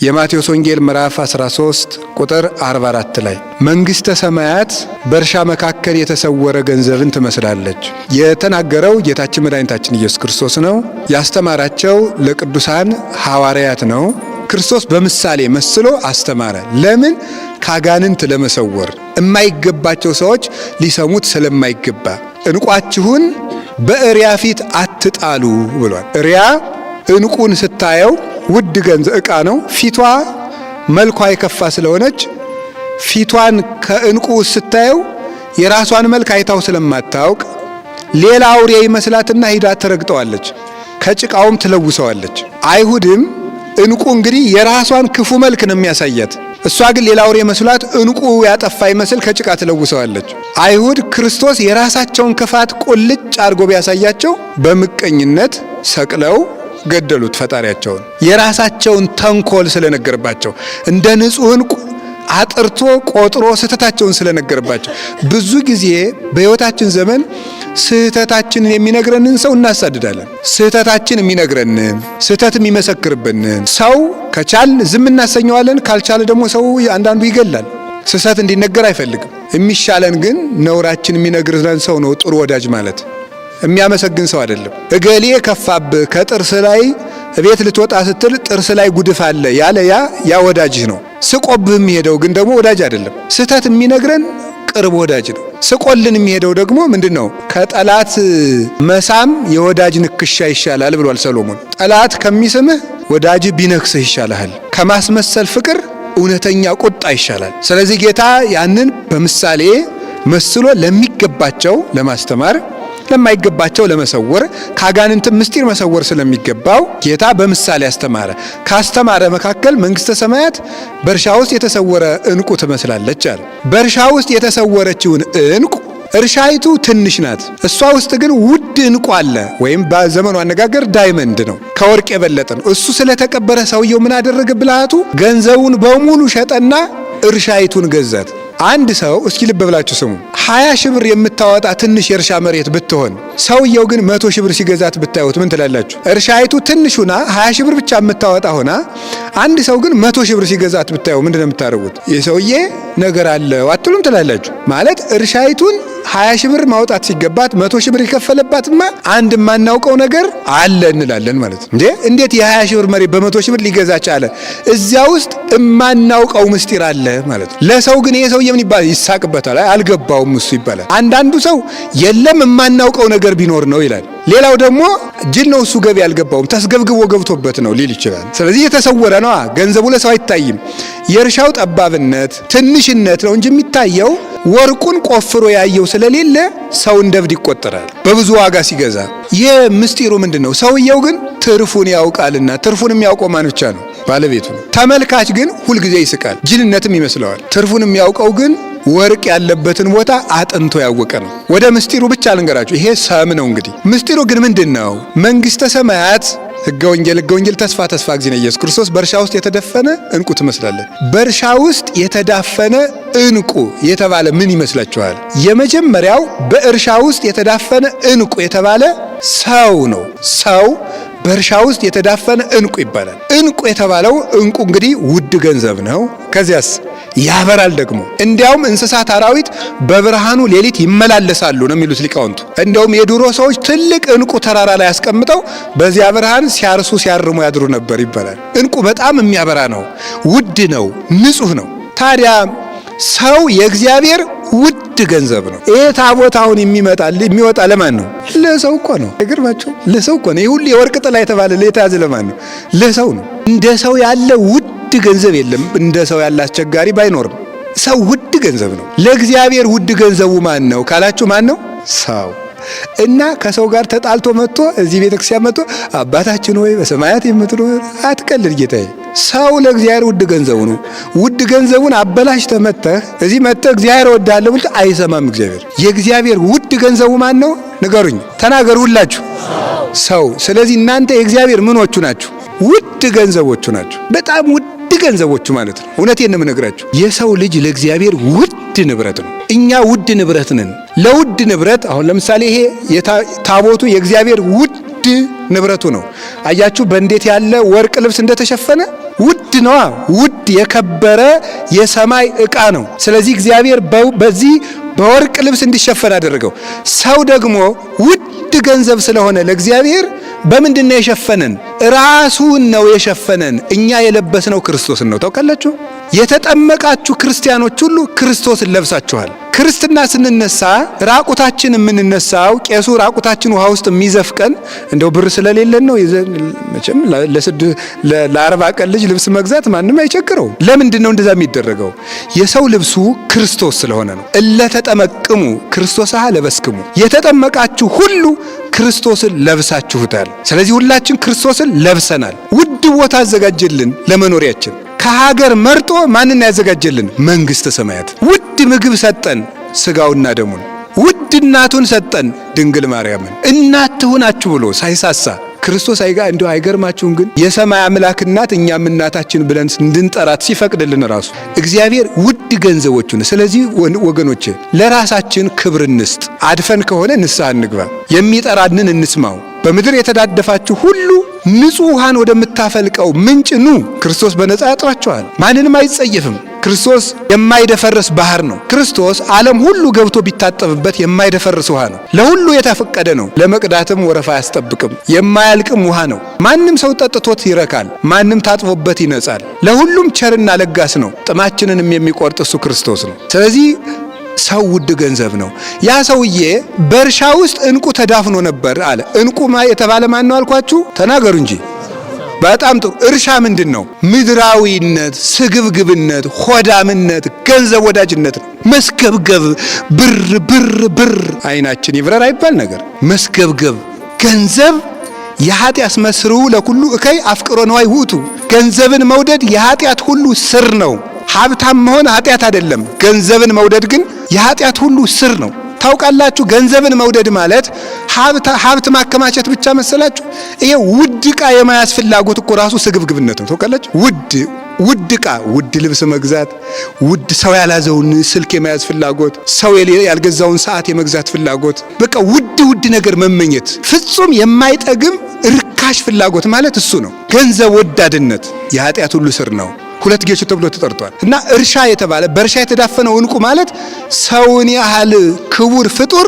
የማቴዎስ ወንጌል ምዕራፍ 13 ቁጥር 44 ላይ መንግሥተ ሰማያት በእርሻ መካከል የተሰወረ ገንዘብን ትመስላለች። የተናገረው ጌታችን መድኃኒታችን ኢየሱስ ክርስቶስ ነው። ያስተማራቸው ለቅዱሳን ሐዋርያት ነው። ክርስቶስ በምሳሌ መስሎ አስተማረ። ለምን? ካጋንንት ለመሰወር የማይገባቸው ሰዎች ሊሰሙት ስለማይገባ ዕንቋችሁን በእሪያ ፊት አትጣሉ ብሏል። እሪያ ዕንቁን ስታየው ውድ ገንዘብ ዕቃ ነው። ፊቷ መልኳ የከፋ ስለሆነች ፊቷን ከዕንቁ ስታየው የራሷን መልክ አይታው ስለማታውቅ ሌላ አውሬ ይመስላትና ሂዳ ትረግጠዋለች፣ ከጭቃውም ትለውሰዋለች። አይሁድም ዕንቁ እንግዲህ የራሷን ክፉ መልክ ነው የሚያሳያት። እሷ ግን ሌላ አውሬ መስሏት ዕንቁ ያጠፋ ይመስል ከጭቃ ትለውሰዋለች። አይሁድ ክርስቶስ የራሳቸውን ክፋት ቁልጭ አድርጎ ቢያሳያቸው በምቀኝነት ሰቅለው ገደሉት ፈጣሪያቸውን። የራሳቸውን ተንኮል ስለነገርባቸው እንደ ንጹሕ ዕንቁ አጥርቶ ቆጥሮ ስህተታቸውን ስለነገርባቸው ብዙ ጊዜ በሕይወታችን ዘመን ስህተታችንን የሚነግረንን ሰው እናሳድዳለን። ስህተታችን የሚነግረንን ስህተት የሚመሰክርብንን ሰው ከቻል ዝም እናሰኘዋለን። ካልቻለ ደግሞ ሰው አንዳንዱ ይገላል። ስህተት እንዲነገር አይፈልግም። የሚሻለን ግን ነውራችን የሚነግረን ሰው ነው ጥሩ ወዳጅ ማለት። የሚያመሰግን ሰው አይደለም። እገሌ ከፋብህ ከጥርስ ላይ ቤት ልትወጣ ስትል ጥርስ ላይ ጉድፍ አለ ያለ ያ ወዳጅህ ነው። ስቆብህ የሚሄደው ግን ደግሞ ወዳጅ አይደለም። ስህተት የሚነግረን ቅርብ ወዳጅ ነው። ስቆልን የሚሄደው ደግሞ ምንድን ነው? ከጠላት መሳም የወዳጅ ንክሻ ይሻላል ብሏል ሰሎሞን። ጠላት ከሚስምህ ወዳጅህ ቢነክስህ ይሻልሃል። ከማስመሰል ፍቅር እውነተኛ ቁጣ ይሻላል። ስለዚህ ጌታ ያንን በምሳሌ መስሎ ለሚገባቸው ለማስተማር ለማይገባቸው ለመሰወር ካጋንንትም ምስጢር መሰወር ስለሚገባው ጌታ በምሳሌ አስተማረ። ካስተማረ መካከል መንግሥተ ሰማያት በእርሻ ውስጥ የተሰወረ ዕንቁ ትመስላለች አለ። በእርሻ ውስጥ የተሰወረችውን ዕንቁ እርሻይቱ ትንሽ ናት፣ እሷ ውስጥ ግን ውድ ዕንቁ አለ። ወይም በዘመኑ አነጋገር ዳይመንድ ነው፣ ከወርቅ የበለጠ ነው። እሱ ስለተቀበረ ሰውየው ምን አደረገ? ብልሃቱ ገንዘቡን በሙሉ ሸጠና እርሻይቱን ገዛት። አንድ ሰው እስኪ ልብ ብላችሁ ስሙ። 20 ሺህ ብር የምታወጣ ትንሽ የእርሻ መሬት ብትሆን ሰውየው ግን 100 ሺህ ብር ሲገዛት ብታዩት ምን ትላላችሁ? እርሻይቱ ትንሽ ሆና 20 ሺህ ብር ብቻ የምታወጣ ሆና አንድ ሰው ግን 100 ሺህ ብር ሲገዛት ብታዩ ምንድነው የምታደርጉት? ይህ ሰውዬ ነገር አለው አትሉም ትላላችሁ? ማለት እርሻይቱን 20 ሺህ ብር ማውጣት ሲገባት 100 ሺህ ብር የከፈለባትማ አንድ የማናውቀው ነገር አለ እንላለን ማለት ነው። እንዴት የ20 ሺህ ብር መሬት በ100 ሺህ ብር ሊገዛ ቻለ? እዚያ ውስጥ የማናውቀው ምስጢር አለ ማለት ነው። ለሰው ግን ይሄ ሰውዬ ምን ይባላል? ይሳቅበታል። አልገባውም እሱ ይባላል። አንዳንዱ ሰው የለም የማናውቀው ነገር ቢኖር ነው ይላል። ሌላው ደግሞ ጅል ነው እሱ ገቢ አልገባውም ተስገብግቦ ገብቶበት ነው ሊል ይችላል። ስለዚህ የተሰወረ ነው። ገንዘቡ ለሰው አይታይም። የእርሻው ጠባብነት ትንሽነት ነው እንጂ የሚታየው ወርቁን ቆፍሮ ያየው ስለሌለ ሰው እንደብድ ይቆጠራል በብዙ ዋጋ ሲገዛ። ይህ ምስጢሩ ምንድነው? ሰውየው ግን ትርፉን ያውቃልና። ትርፉን የሚያውቀው ማን ብቻ ነው? ባለቤቱ ነው። ተመልካች ግን ሁልጊዜ ይስቃል፣ ጅልነትም ይመስለዋል። ትርፉን የሚያውቀው ግን ወርቅ ያለበትን ቦታ አጥንቶ ያወቀ ነው። ወደ ምስጢሩ ብቻ ልንገራችሁ። ይሄ ሰም ነው። እንግዲህ ምስጢሩ ግን ምንድነው? መንግሥተ ሰማያት ሕገ ወንጌል ተስፋ ጊዜ ነው ኢየሱስ ክርስቶስ በእርሻ ውስጥ የተደፈነ ዕንቁ ትመስላለች። በእርሻ ውስጥ የተዳፈነ ዕንቁ የተባለ ምን ይመስላችኋል? የመጀመሪያው በእርሻ ውስጥ የተዳፈነ ዕንቁ የተባለ ሰው ነው። ሰው በእርሻ ውስጥ የተዳፈነ ዕንቁ ይባላል። ዕንቁ የተባለው ዕንቁ እንግዲህ ውድ ገንዘብ ነው። ከዚያስ ያበራል ደግሞ። እንዲያውም እንስሳት አራዊት በብርሃኑ ሌሊት ይመላለሳሉ ነው የሚሉት ሊቃውንቱ። እንዲያውም የድሮ ሰዎች ትልቅ ዕንቁ ተራራ ላይ ያስቀምጠው በዚያ ብርሃን ሲያርሱ ሲያርሙ ያድሩ ነበር ይባላል። ዕንቁ በጣም የሚያበራ ነው፣ ውድ ነው፣ ንጹህ ነው። ታዲያ ሰው የእግዚአብሔር ውድ ገንዘብ ነው። ይሄ ታቦት አሁን የሚወጣ ለማን ነው? ለሰው እኮ ነው። አይገርማችሁ? ለሰው እኮ ነው። ይሄ ሁሉ የወርቅ ጥላ የተባለ የተያዘ ለማን ነው? ለሰው ነው። እንደ ሰው ያለ ውድ ገንዘብ የለም። እንደ ሰው ያለ አስቸጋሪ ባይኖርም ሰው ውድ ገንዘብ ነው። ለእግዚአብሔር ውድ ገንዘቡ ማን ነው ካላችሁ ማን ነው? ሰው። እና ከሰው ጋር ተጣልቶ መጥቶ እዚህ ቤተክርስቲያን መጥቶ አባታችን ሆይ በሰማያት የምትኖር አትቀልድ ጌታዬ። ሰው ለእግዚአብሔር ውድ ገንዘቡ ነው። ውድ ገንዘቡን አበላሽተህ መጥተህ እዚህ መጥተህ እግዚአብሔር እወድሃለሁ ብለህ አይሰማም እግዚአብሔር። የእግዚአብሔር ውድ ገንዘቡ ማን ነው? ንገሩኝ፣ ተናገሩ ሁላችሁ። ሰው። ስለዚህ እናንተ የእግዚአብሔር ምኖቹ ናችሁ? ውድ ገንዘቦቹ ናችሁ። በጣም ውድ ገንዘቦቹ ማለት ነው። እውነቴን ነው የምነግራችሁ። የሰው ልጅ ለእግዚአብሔር ውድ ንብረት ነው። እኛ ውድ ንብረት ነን። ለውድ ንብረት አሁን ለምሳሌ ይሄ ታቦቱ የእግዚአብሔር ውድ ንብረቱ ነው። አያችሁ በእንዴት ያለ ወርቅ ልብስ እንደተሸፈነ ውድ ነዋ። ውድ የከበረ የሰማይ ዕቃ ነው። ስለዚህ እግዚአብሔር በዚህ በወርቅ ልብስ እንዲሸፈን አደረገው። ሰው ደግሞ ውድ ገንዘብ ስለሆነ ለእግዚአብሔር በምንድን ነው የሸፈነን? ራሱን ነው የሸፈነን። እኛ የለበስነው ክርስቶስን ነው። ታውቃላችሁ? የተጠመቃችሁ ክርስቲያኖች ሁሉ ክርስቶስን ለብሳችኋል። ክርስትና ስንነሳ ራቁታችን የምንነሳው ቄሱ ራቁታችን ውሃ ውስጥ የሚዘፍቀን እንደው ብር ስለሌለን ነው። መቼም ለ40 ቀን ልጅ ልብስ መግዛት ማንም አይቸግረው። ለምንድን ነው እንደዛ የሚደረገው? የሰው ልብሱ ክርስቶስ ስለሆነ ነው። እለተጠመቅሙ ክርስቶስ ለበስክሙ፣ የተጠመቃችሁ ሁሉ ክርስቶስን ለብሳችሁታል። ስለዚህ ሁላችን ክርስቶስን ለብሰናል። ውድ ቦታ አዘጋጀልን ለመኖሪያችን። ከሀገር መርጦ ማንን ያዘጋጀልን? መንግሥተ ሰማያት። ውድ ምግብ ሰጠን፣ ሥጋውና ደሙን። ውድ እናቱን ሰጠን፣ ድንግል ማርያምን። እናት ትሁናችሁ ብሎ ሳይሳሳ ክርስቶስ እንደው አይገርማችሁም? ግን የሰማይ አምላክ እናት እኛም እናታችን ብለን እንድንጠራት ሲፈቅድልን ራሱ እግዚአብሔር ውድ ገንዘቦቹን። ስለዚህ ወገኖቼ ለራሳችን ክብር እንስጥ። አድፈን ከሆነ ንስሐ እንግባ፣ የሚጠራንን እንስማው። በምድር የተዳደፋችሁ ሁሉ ንጹሕ ውሃን ወደምታፈልቀው ምንጭ ኑ። ክርስቶስ በነፃ ያጥራችኋል፣ ማንንም አይጸየፍም። ክርስቶስ የማይደፈርስ ባህር ነው። ክርስቶስ ዓለም ሁሉ ገብቶ ቢታጠብበት የማይደፈርስ ውሃ ነው። ለሁሉ የተፈቀደ ነው። ለመቅዳትም ወረፋ አያስጠብቅም። የማያልቅም ውሃ ነው። ማንም ሰው ጠጥቶት ይረካል፣ ማንም ታጥቦበት ይነጻል። ለሁሉም ቸርና ለጋስ ነው። ጥማችንንም የሚቆርጥ እሱ ክርስቶስ ነው። ስለዚህ ሰው ውድ ገንዘብ ነው። ያ ሰውዬ በእርሻ ውስጥ ዕንቁ ተዳፍኖ ነበር አለ። ዕንቁ የተባለ ማን ነው አልኳችሁ? ተናገሩ እንጂ። በጣም ጥሩ። እርሻ ምንድን ነው? ምድራዊነት፣ ስግብግብነት፣ ሆዳምነት፣ ገንዘብ ወዳጅነት ነው። መስገብገብ፣ ብር ብር ብር፣ አይናችን ይብረር አይባል ነገር። መስገብገብ፣ ገንዘብ የኃጢአት መስሩ ለኩሉ እከይ አፍቅሮ ነዋይ ውእቱ። ገንዘብን መውደድ የኃጢአት ሁሉ ስር ነው። ሀብታም መሆን ኃጢአት አይደለም። ገንዘብን መውደድ ግን የኃጢአት ሁሉ ስር ነው። ታውቃላችሁ? ገንዘብን መውደድ ማለት ሀብት ማከማቸት ብቻ መሰላችሁ? ይሄ ውድ ዕቃ የመያዝ ፍላጎት እኮ ራሱ ስግብግብነት ነው። ታውቃላችሁ? ውድ ዕቃ፣ ውድ ልብስ መግዛት፣ ውድ ሰው ያላዘውን ስልክ የመያዝ ፍላጎት፣ ሰው ያልገዛውን ሰዓት የመግዛት ፍላጎት፣ በቃ ውድ ነገር መመኘት፣ ፍጹም የማይጠግም ርካሽ ፍላጎት ማለት እሱ ነው። ገንዘብ ወዳድነት የኃጢአት ሁሉ ስር ነው። ሁለት ጌቾ ተብሎ ተጠርቷል። እና እርሻ የተባለ በእርሻ የተዳፈነው ዕንቁ ማለት ሰውን ያህል ክቡር ፍጡር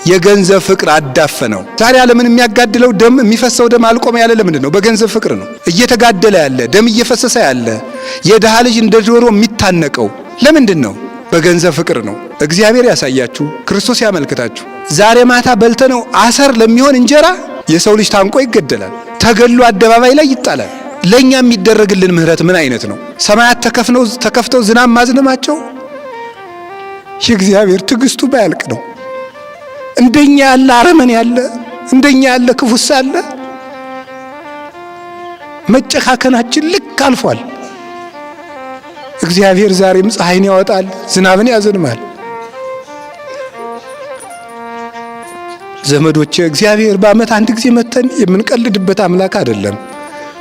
የገንዘብ ፍቅር አዳፈነው። ዛሬ ዓለምን የሚያጋድለው ደም የሚፈሰው ደም አልቆመ ያለ ለምንድን ነው? በገንዘብ ፍቅር ነው። እየተጋደለ ያለ ደም እየፈሰሰ ያለ የድሃ ልጅ እንደ ዶሮ የሚታነቀው ለምንድን ነው? በገንዘብ ፍቅር ነው። እግዚአብሔር ያሳያችሁ፣ ክርስቶስ ያመልክታችሁ። ዛሬ ማታ በልተነው አሰር ለሚሆን እንጀራ የሰው ልጅ ታንቆ ይገደላል፣ ተገሎ አደባባይ ላይ ይጣላል። ለኛ የሚደረግልን ምህረት ምን አይነት ነው? ሰማያት ተከፍተው ዝናብ ማዝነማቸው የእግዚአብሔር ትዕግስቱ ባያልቅ ነው። እንደኛ ያለ አረመን ያለ፣ እንደኛ ያለ ክፉስ አለ? መጨካከናችን ልክ አልፏል። እግዚአብሔር ዛሬም ፀሐይን ያወጣል፣ ዝናብን ያዘንማል። ዘመዶቼ እግዚአብሔር በዓመት አንድ ጊዜ መተን የምንቀልድበት አምላክ አይደለም።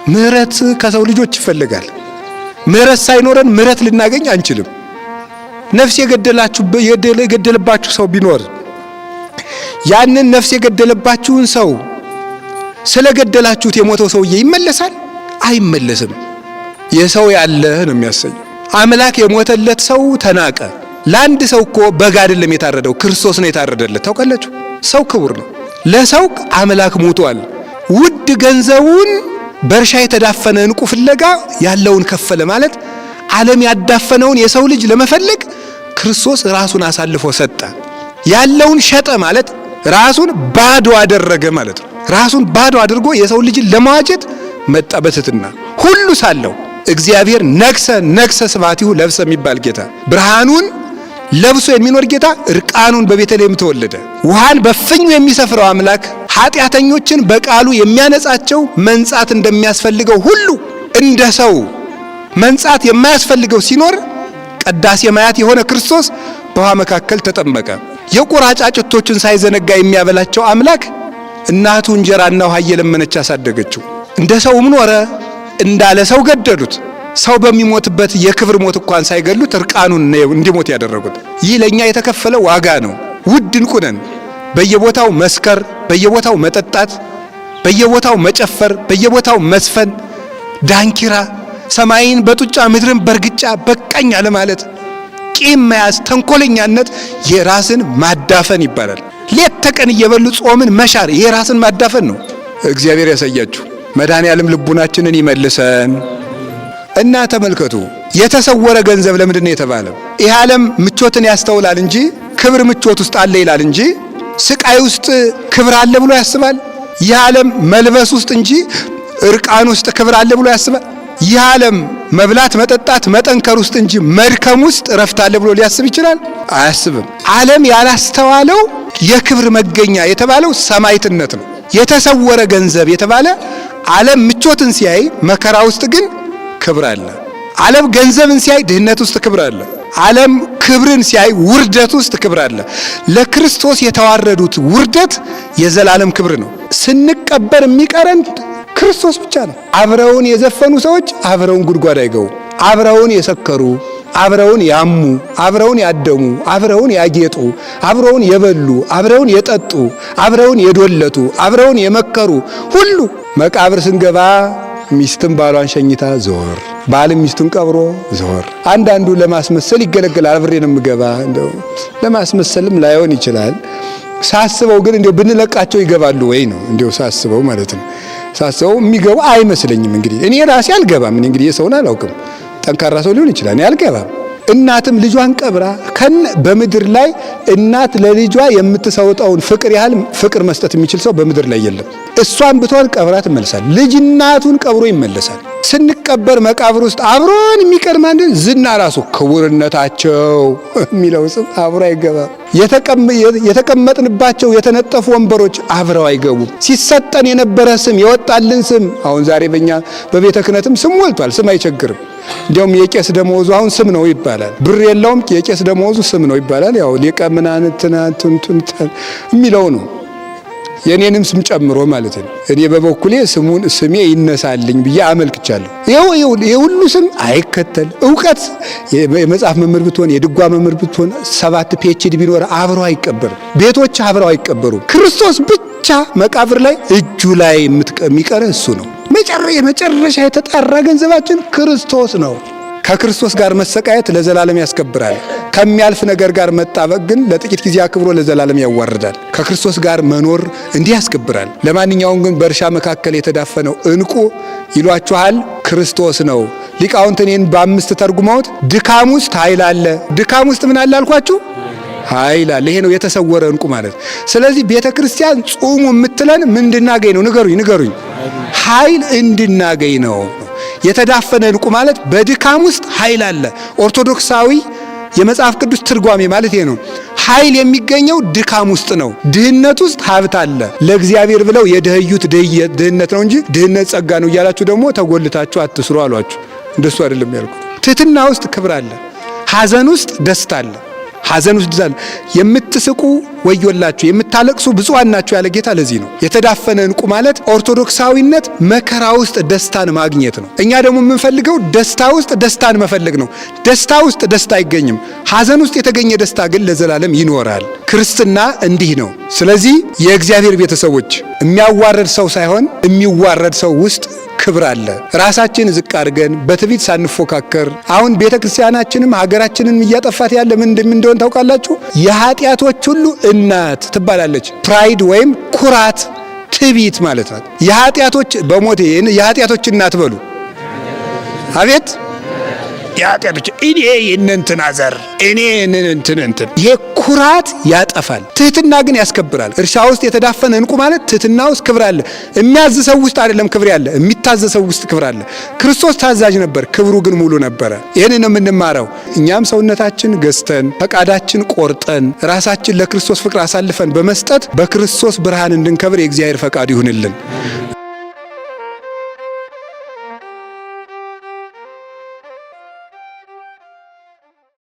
ምህረት ከሰው ልጆች ይፈልጋል። ምህረት ሳይኖረን ምህረት ልናገኝ አንችልም። ነፍስ የገደለባችሁ ሰው ቢኖር ያንን ነፍስ የገደለባችሁን ሰው ስለገደላችሁት የሞተው ሰውዬ ይመለሳል? አይመለስም። የሰው ያለህ ነው የሚያሰኘው። አምላክ የሞተለት ሰው ተናቀ። ለአንድ ሰው እኮ በግ አይደለም የታረደው፣ ክርስቶስ ነው የታረደለት። ታውቃላችሁ? ሰው ክቡር ነው። ለሰው አምላክ ሞቷል። ውድ ገንዘቡን በእርሻ የተዳፈነ ዕንቁ ፍለጋ ያለውን ከፈለ ማለት ዓለም ያዳፈነውን የሰው ልጅ ለመፈለግ ክርስቶስ ራሱን አሳልፎ ሰጠ። ያለውን ሸጠ ማለት ራሱን ባዶ አደረገ ማለት ነው። ራሱን ባዶ አድርጎ የሰው ልጅን ለመዋጀት መጣ በትሕትና። ሁሉ ሳለው እግዚአብሔር ነግሰ ስብሐቲሁ ለብሰ የሚባል ጌታ፣ ብርሃኑን ለብሶ የሚኖር ጌታ እርቃኑን በቤተልሔም ተወለደ። ውሃን በፍኙ የሚሰፍረው አምላክ ኃጢአተኞችን በቃሉ የሚያነጻቸው መንጻት እንደሚያስፈልገው ሁሉ እንደ ሰው መንጻት የማያስፈልገው ሲኖር ቅዳሴ ማያት የሆነ ክርስቶስ በውሃ መካከል ተጠመቀ። የቁራ ጫጩቶችን ሳይዘነጋ የሚያበላቸው አምላክ እናቱ እንጀራና ውሃ እየለመነች አሳደገችው። እንደ ሰውም ኖረ፣ እንዳለ ሰው ገደሉት። ሰው በሚሞትበት የክብር ሞት እንኳን ሳይገሉት እርቃኑን እንዲሞት ያደረጉት። ይህ ለኛ የተከፈለ ዋጋ ነው። ውድ ዕንቁ ነን። በየቦታው መስከር፣ በየቦታው መጠጣት፣ በየቦታው መጨፈር፣ በየቦታው መስፈን፣ ዳንኪራ ሰማይን በጡጫ ምድርን በርግጫ በቃኝ አለ ማለት ቂም መያዝ፣ ተንኮለኛነት የራስን ማዳፈን ይባላል። ሌት ተቀን እየበሉ ጾምን መሻር የራስን ማዳፈን ነው። እግዚአብሔር ያሳያችሁ። መድኃኔዓለም ልቡናችንን ይመልሰን እና ተመልከቱ፣ የተሰወረ ገንዘብ ለምንድን ነው የተባለው? ይህ ዓለም ምቾትን ያስተውላል እንጂ ክብር ምቾት ውስጥ አለ ይላል እንጂ ስቃይ ውስጥ ክብር አለ ብሎ ያስባል? ይህ ዓለም መልበስ ውስጥ እንጂ እርቃን ውስጥ ክብር አለ ብሎ ያስባል? ይህ ዓለም መብላት መጠጣት መጠንከር ውስጥ እንጂ መድከም ውስጥ እረፍት አለ ብሎ ሊያስብ ይችላል? አያስብም። ዓለም ያላስተዋለው የክብር መገኛ የተባለው ሰማዕትነት ነው። የተሰወረ ገንዘብ የተባለ ዓለም ምቾትን ሲያይ መከራ ውስጥ ግን ክብር አለ። ዓለም ገንዘብን ሲያይ ድህነት ውስጥ ክብር አለ። ዓለም ክብርን ሲያይ ውርደት ውስጥ ክብር አለ። ለክርስቶስ የተዋረዱት ውርደት የዘላለም ክብር ነው። ስንቀበር የሚቀረን ክርስቶስ ብቻ ነው። አብረውን የዘፈኑ ሰዎች አብረውን ጉድጓድ አይገቡ። አብረውን የሰከሩ፣ አብረውን ያሙ፣ አብረውን ያደሙ፣ አብረውን ያጌጡ፣ አብረውን የበሉ፣ አብረውን የጠጡ፣ አብረውን የዶለቱ፣ አብረውን የመከሩ ሁሉ መቃብር ስንገባ ሚስትም ባሏን ሸኝታ ዞር፣ ባልም ሚስቱን ቀብሮ ዞር። አንዳንዱ ለማስመሰል ይገለገላል። አብሬ ነው የምገባ፣ እንደው ለማስመሰልም ላይሆን ይችላል። ሳስበው ግን እንደው ብንለቃቸው ይገባሉ ወይ ነው እንደው ሳስበው ማለት ነው። ሳስበው የሚገቡ አይመስለኝም። እንግዲህ እኔ ራሴ አልገባም። እንግዲህ የሰውን አላውቅም። ጠንካራ ሰው ሊሆን ይችላል። እኔ አልገባም። እናትም ልጇን ቀብራ በምድር ላይ እናት ለልጇ የምትሰውጠውን ፍቅር ያህል ፍቅር መስጠት የሚችል ሰው በምድር ላይ የለም። እሷን ብትሆን ቀብራ ትመለሳል። ልጅ እናቱን ቀብሮ ይመለሳል። ስንቀበር መቃብር ውስጥ አብሮን የሚቀር ማን? ዝና ራሱ ክቡርነታቸው የሚለው ስም አብሮ አይገባም። የተቀመጥንባቸው የተነጠፉ ወንበሮች አብረው አይገቡም። ሲሰጠን የነበረ ስም የወጣልን ስም አሁን ዛሬ በእኛ በቤተ ክህነትም ስም ሞልቷል። ስም አይቸግርም። እንዲያውም የቄስ ደመወዙ አሁን ስም ነው ይባላል። ብር የለውም የቄስ ደመወዙ ስም ነው ይባላል። ያው ሊቀ ምናምን ትናንቱን የሚለው ነው። የኔንም ስም ጨምሮ ማለት ነው። እኔ በበኩሌ ስሜ ይነሳልኝ ብዬ አመልክቻለሁ። ይሄ ሁሉ ስም አይከተል። ዕውቀት የመጽሐፍ መምህር ብትሆን የድጓ መምህር ብትሆን 7 PhD ቢኖር አብረው አይቀበርም። ቤቶች አብረው አይቀበሩም። ክርስቶስ ብቻ መቃብር ላይ እጁ ላይ የሚቀር እሱ ነው። የመጨረሻ የተጣራ ገንዘባችን ክርስቶስ ነው። ከክርስቶስ ጋር መሰቃየት ለዘላለም ያስከብራል። ከሚያልፍ ነገር ጋር መጣበቅ ግን ለጥቂት ጊዜ አክብሮ ለዘላለም ያዋርዳል። ከክርስቶስ ጋር መኖር እንዲህ ያስከብራል። ለማንኛውም ግን በእርሻ መካከል የተዳፈነው ዕንቁ ይሏችኋል ክርስቶስ ነው። ሊቃውንት እኔን በ5 ተርጉመውት ድካም ውስጥ ኃይል አለ። ድካም ውስጥ ምን አለ አልኳችሁ? ኃይል አለ። ይሄ ነው የተሰወረ ዕንቁ ማለት። ስለዚህ ቤተ ክርስቲያን ጾሙ የምትለን ምን እንድናገኝ ነው? ንገሩኝ። ኃይል እንድናገኝ ነው። የተዳፈነ ዕንቁ ማለት በድካም ውስጥ ኃይል አለ። ኦርቶዶክሳዊ የመጽሐፍ ቅዱስ ትርጓሜ ማለት ይሄ ነው። ኃይል የሚገኘው ድካም ውስጥ ነው። ድህነት ውስጥ ሀብት አለ። ለእግዚአብሔር ብለው የደህዩት ድህነት ነው እንጂ ድህነት ጸጋ ነው እያላችሁ ደግሞ ተጎልታችሁ አትስሩ አሏችሁ። እንደሱ አይደለም ያልኩት። ትሕትና ውስጥ ክብር አለ። ሐዘን ውስጥ ደስታ አለ። ሐዘን ውስጥ ዛል የምትስቁ ወዮላችሁ፣ የምታለቅሱ ብፁዓን ናችሁ ያለ ጌታ ለዚህ ነው። የተዳፈነ ዕንቁ ማለት ኦርቶዶክሳዊነት መከራ ውስጥ ደስታን ማግኘት ነው። እኛ ደግሞ የምንፈልገው ደስታ ውስጥ ደስታን መፈለግ ነው። ደስታ ውስጥ ደስታ አይገኝም። ሐዘን ውስጥ የተገኘ ደስታ ግን ለዘላለም ይኖራል። ክርስትና እንዲህ ነው። ስለዚህ የእግዚአብሔር ቤተሰቦች የሚያዋረድ ሰው ሳይሆን የሚዋረድ ሰው ውስጥ ክብር አለ። ራሳችን ዝቅ አድርገን በትዕቢት ሳንፎካከር አሁን ቤተክርስቲያናችንም ሀገራችንን እያጠፋት ያለ ምን እንደሆነ ታውቃላችሁ? የኃጢአቶች ሁሉ እናት ትባላለች። ፕራይድ ወይም ኩራት፣ ትዕቢት ማለት ናት። የኃጢአቶች በሞቴ የኃጢአቶች እናት በሉ። አቤት የኃጢአቶች እኔ የእንትና ዘር እኔ እንትን ይሄ ኩራት ያጠፋል። ትሕትና ግን ያስከብራል። እርሻ ውስጥ የተዳፈነ ዕንቁ ማለት ትሕትና ውስጥ ክብር አለ። የሚያዝሰው ውስጥ አይደለም ክብር ያለ፣ የሚታዘሰው ውስጥ ክብር አለ። ክርስቶስ ታዛዥ ነበር፣ ክብሩ ግን ሙሉ ነበረ። ይህንን ነው የምንማረው። እኛም ሰውነታችን ገዝተን ፈቃዳችን ቆርጠን ራሳችን ለክርስቶስ ፍቅር አሳልፈን በመስጠት በክርስቶስ ብርሃን እንድንከብር የእግዚአብሔር ፈቃድ ይሁንልን።